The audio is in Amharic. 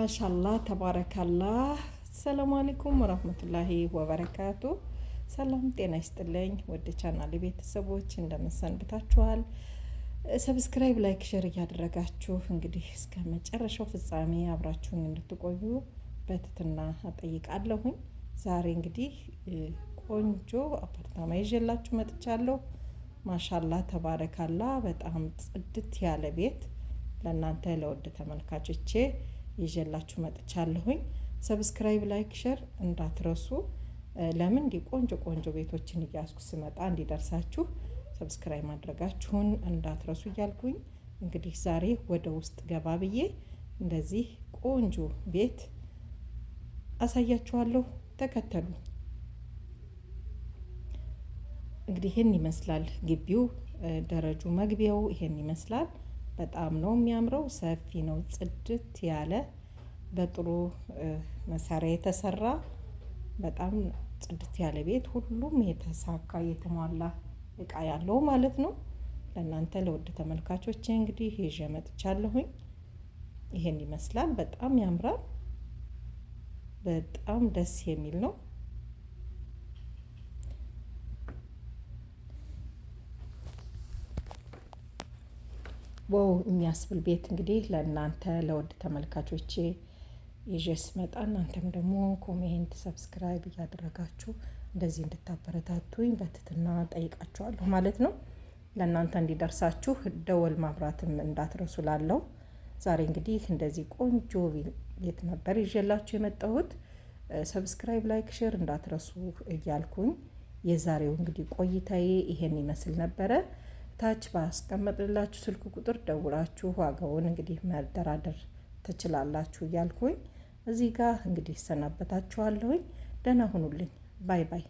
ማሻአላህ ተባረካላህ። ሰላም አለይኩም ወራህመቱላሂ ወበረካቱ። ሰላም ጤና ይስጥልኝ ወደ ቻናል ቤተሰቦች እንደምን ሰንብታችኋል? ሰብስክራይብ፣ ላይክ፣ ሼር እያደረጋችሁ እንግዲህ እስከ መጨረሻው ፍጻሜ አብራችሁን እንድትቆዩ በትህትና እጠይቃለሁኝ። ዛሬ እንግዲህ ቆንጆ አፓርታማ ይዤላችሁ መጥቻለሁ። ማሻአላህ ተባረካላህ። በጣም ጽድት ያለ ቤት ለእናንተ ለውድ ተመልካቾቼ ይዤላችሁ መጥቻለሁኝ። ሰብስክራይብ፣ ላይክ፣ ሼር እንዳትረሱ። ለምን እንዲ ቆንጆ ቤቶችን እያስኩ ስመጣ እንዲደርሳችሁ ሰብስክራይብ ማድረጋችሁን እንዳትረሱ እያልኩኝ እንግዲህ ዛሬ ወደ ውስጥ ገባ ብዬ እንደዚህ ቆንጆ ቤት አሳያችኋለሁ። ተከተሉ። እንግዲህ ይሄን ይመስላል ግቢው። ደረጁ መግቢያው ይሄን ይመስላል። በጣም ነው የሚያምረው። ሰፊ ነው፣ ጽድት ያለ በጥሩ መሳሪያ የተሰራ በጣም ጽድት ያለ ቤት፣ ሁሉም የተሳካ የተሟላ እቃ ያለው ማለት ነው። ለእናንተ ለውድ ተመልካቾቼ እንግዲህ ይዤ መጥቻለሁኝ። ይሄን ይመስላል። በጣም ያምራል። በጣም ደስ የሚል ነው። ዋው የሚያስብል ቤት እንግዲህ ለእናንተ ለውድ ተመልካቾቼ ይዤ ስመጣ እናንተም ደግሞ ኮሜንት፣ ሰብስክራይብ እያደረጋችሁ እንደዚህ እንድታበረታቱኝ በትህትና ጠይቃችኋለሁ ማለት ነው። ለእናንተ እንዲደርሳችሁ ደወል ማብራትም እንዳትረሱ ላለው ዛሬ እንግዲህ እንደዚህ ቆንጆ ቤት ነበር ይዤላችሁ የመጣሁት። ሰብስክራይብ፣ ላይክ፣ ሼር እንዳትረሱ እያልኩኝ የዛሬው እንግዲህ ቆይታዬ ይሄን ይመስል ነበረ። ታች ባስቀመጥላችሁ ስልክ ቁጥር ደውላችሁ ዋጋውን እንግዲህ መደራደር ትችላላችሁ እያልኩኝ እዚህ ጋር እንግዲህ ሰናበታችኋለሁኝ። ደህና ሁኑልኝ። ባይ ባይ።